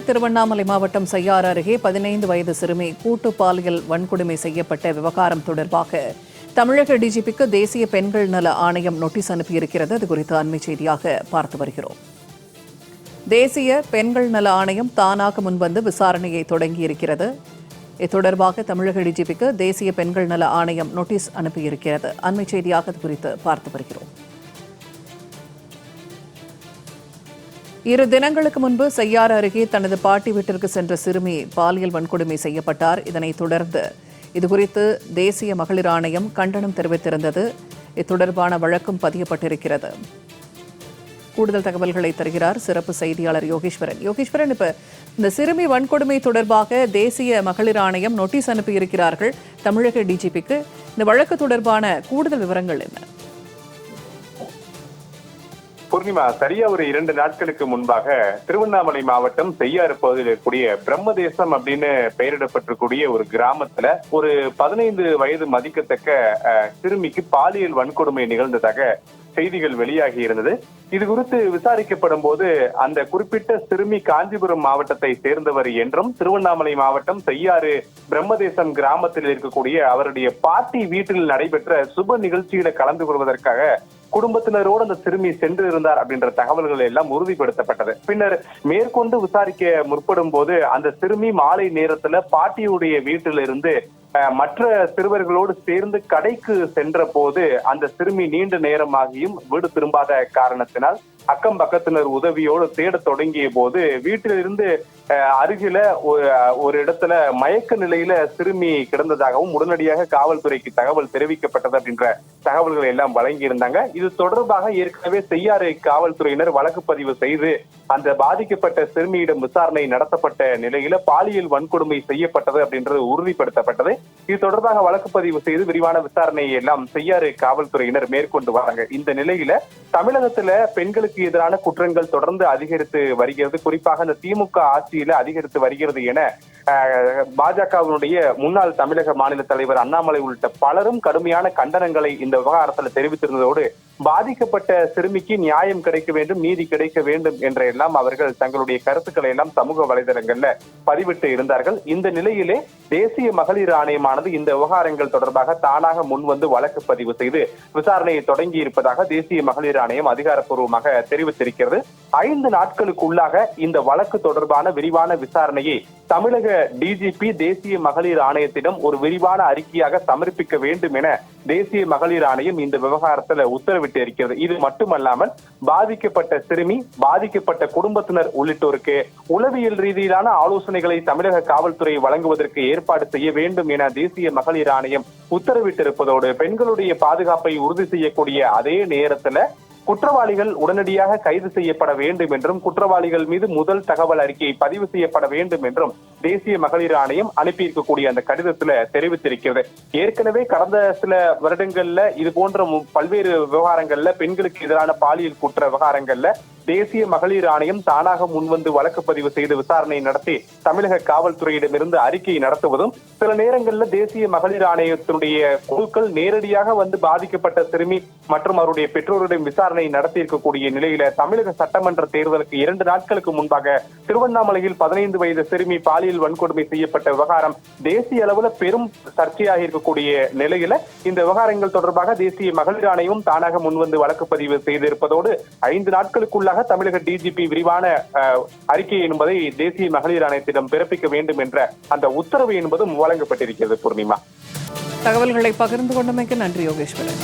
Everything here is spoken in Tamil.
திருவண்ணாமலை மாவட்டம் செய்யாறு அருகே 15 வயது சிறுமி கூட்டு பாலியல் வன்கொடுமை செய்யப்பட்ட விவகாரம் தொடர்பாக தமிழக டிஜிபிக்கு தேசிய பெண்கள் நல ஆணையம் நோட்டீஸ் அனுப்பியிருக்கிறது. அது குறித்து அண்மை செய்தியாக பார்த்து வருகிறோம். தேசிய பெண்கள் நல ஆணையம் தானாக முன்வந்து விசாரணையை தொடங்கியிருக்கிறது. இது தொடர்பாக தமிழக டிஜிபிக்கு தேசிய பெண்கள் நல ஆணையம் நோட்டீஸ் அனுப்பியிருக்கிறது. அண்மை செய்தியாக அது குறித்து பார்த்து வருகிறோம். 2 தினங்களுக்கு முன்பு செய்யாறு அருகே தனது பாட்டி வீட்டிற்கு சென்ற சிறுமி பாலியல் வன்கொடுமை செய்யப்பட்டார். இதனைத் தொடர்ந்து இதுகுறித்து தேசிய மகளிர் ஆணையம் கண்டனம் தெரிவித்திருந்தது. இது தொடர்பான வழக்கும் பதியப்பட்டிருக்கிறது. கூடுதல் தகவல்களை தருகிறார் சிறப்பு செய்தியாளர் யோகேஸ்வரன். யோகேஸ்வரன், இப்ப இந்த சிறுமி வன்கொடுமை தொடர்பாக தேசிய மகளிர் ஆணையம் நோட்டீஸ் அனுப்பியிருக்கிறார்கள் தமிழக டிஜிபிக்கு. இந்த வழக்கு தொடர்பான கூடுதல் விவரங்கள் என்ன? பூர்ணிமா, சரியா ஒரு 2 நாட்களுக்கு முன்பாக திருவண்ணாமலை மாவட்டம் செய்யாறு பகுதியில் இருக்கக்கூடிய பிரம்மதேசம் அப்படின்னு பெயரிடப்பட்டிருக்கூடிய ஒரு கிராமத்துல ஒரு 15 வயது மதிக்கத்தக்க சிறுமிக்கு பாலியல் வன்கொடுமை நிகழ்ந்ததாக செய்திகள் வெளியாகி இருந்தது. இது குறித்து விசாரிக்கப்படும் போது அந்த குறிப்பிட்ட சிறுமி காஞ்சிபுரம் மாவட்டத்தை சேர்ந்தவர் என்றும், திருவண்ணாமலை மாவட்டம் செய்யாறு பிரம்மதேசம் கிராமத்தில் இருக்கக்கூடிய அவருடைய பாட்டி வீட்டில் நடைபெற்ற சுப நிகழ்ச்சியில கலந்து கொள்வதற்காக குடும்பத்தினரோடு அந்த சிறுமி சென்று இருந்தார் அப்படின்ற தகவல்கள் எல்லாம் உறுதிப்படுத்தப்பட்டது. பின்னர் மேற்கொண்டு விசாரிக்க முற்படும் போது அந்த சிறுமி மாலை நேரத்துல பாட்டியுடைய வீட்டிலிருந்து மற்ற சிறுவர்களோடு சேர்ந்து கடைக்கு சென்ற போது அந்த சிறுமி நீண்ட நேரமாகியும் வீடு திரும்பாத காரணத்தினால் அக்கம் பக்கத்தினர் உதவியோடு தேட தொடங்கிய போது வீட்டிலிருந்து அருகில ஒரு இடத்துல மயக்க நிலையில சிறுமி கிடந்ததாகவும் உடனடியாக காவல்துறைக்கு தகவல் தெரிவிக்கப்பட்டது அப்படின்ற தகவல்களை எல்லாம் வழங்கி இருந்தாங்க. இது தொடர்பாக ஏற்கனவே செய்யாறு காவல்துறையினர் வழக்கு பதிவு செய்து அந்த பாதிக்கப்பட்ட சிறுமியிடம் விசாரணை நடத்தப்பட்ட நிலையில பாலியல் வன்கொடுமை செய்யப்பட்டது அப்படின்றது உறுதிப்படுத்தப்பட்டது. இது தொடர்பாக வழக்கு பதிவு செய்து விரிவான விசாரணையை எல்லாம் செய்யாறு காவல்துறையினர் மேற்கொண்டு வராங்க. இந்த நிலையில தமிழகத்துல பெண்களுக்கு எதிரான குற்றங்கள் தொடர்ந்து அதிகரித்து வருகிறது. குறிப்பாக இந்த திமுக ஆட்சியில அதிகரித்து வருகிறது என பாஜகவினுடைய முன்னாள் தமிழக மாநில தலைவர் அண்ணாமலை உள்ளிட்ட பலரும் கடுமையான கண்டனங்களை இந்த விவகாரத்தில் தெரிவித்திருந்ததோடு பாதிக்கப்பட்ட சிறுமிக்கு நியாயம் கிடைக்க வேண்டும், நீதி கிடைக்க வேண்டும் என்ற எல்லாம் அவர்கள் தங்களுடைய கருத்துக்களை எல்லாம் சமூக வலைதளங்கள்ல பதிவிட்டு இருந்தார்கள். இந்த நிலையிலே தேசிய மகளிர் ஆணையமானது இந்த விவகாரங்கள் தொடர்பாக தானாக முன்வந்து வழக்கு பதிவு செய்து விசாரணையை தொடங்கி இருப்பதாக தேசிய மகளிர் ஆணையம் அதிகாரப்பூர்வமாக தெரிவித்திருக்கிறது. 5 நாட்களுக்குள்ளாக இந்த வழக்கு தொடர்பான விரிவான விசாரணையை தமிழக டிஜிபி தேசிய மகளிர் ஆணையத்திடம் ஒரு விரிவான அறிக்கையாக சமர்ப்பிக்க வேண்டும் என தேசிய மகளிர் ஆணையம் இந்த விவகாரத்துல உத்தரவிட்டு இருக்கிறது. இது மட்டுமல்லாமல் பாதிக்கப்பட்ட சிறுமி, பாதிக்கப்பட்ட குடும்பத்தினர் உள்ளிட்டோருக்கு உளவியல் ரீதியிலான ஆலோசனைகளை தமிழக காவல்துறை வழங்குவதற்கு ஏற்பாடு செய்ய வேண்டும் என தேசிய மகளிர் ஆணையம் உத்தரவிட்டிருப்பதோடு பெண்களுடைய பாதுகாப்பை உறுதி செய்யக்கூடிய அதே நேரத்துல குற்றவாளிகள் உடனடியாக கைது செய்யப்பட வேண்டும் என்றும், குற்றவாளிகள் மீது முதல் தகவல் அறிக்கை பதிவு செய்யப்பட வேண்டும் என்றும் தேசிய மகளிர் ஆணையம் அனுப்பியிருக்கக்கூடிய அந்த கடிதத்துல தெரிவித்திருக்கிறது. ஏற்கனவே கடந்த சில வருடங்கள்ல இது போன்ற பல்வேறு விவகாரங்கள்ல பெண்களுக்கு எதிரான பாலியல் குற்ற விவகாரங்கள்ல தேசிய மகளிர் ஆணையம் தானாக முன்வந்து வழக்கு பதிவு செய்து விசாரணை நடத்தி தமிழக காவல்துறையிடமிருந்து அறிக்கை நடத்துவதும், சில நேரங்களில் தேசிய மகளிர் ஆணையத்தினுடைய குழுக்கள் நேரடியாக வந்து பாதிக்கப்பட்ட சிறுமி மற்றும் அவருடைய பெற்றோரிடம் விசாரணை நடத்தி இருக்கக்கூடிய நிலையில தமிழக சட்டமன்ற தேர்தலுக்கு 2 நாட்களுக்கு முன்பாக திருவண்ணாமலையில் 15 வயது சிறுமி பாலியல் வன்கொடுமை செய்யப்பட்ட விவகாரம் தேசிய அளவுல பெரும் சர்ச்சையாக இருக்கக்கூடிய நிலையில இந்த விவகாரங்கள் தொடர்பாக தேசிய மகளிர் ஆணையம் தானாக முன்வந்து வழக்கு பதிவு செய்திருப்பதோடு 5 நாட்களுக்குள்ளாக தமிழக டிஜிபி விரிவான அறிக்கை என்பதை தேசிய மகளிர் ஆணையத்திடம் பிறப்பிக்க வேண்டும் என்ற அந்த உத்தரவு என்பதும் வழங்கப்பட்டிருக்கிறது. பூர்ணிமா, தகவல்களை பகிர்ந்து கொண்டமைக்கு நன்றி யோகேஸ்வரன்.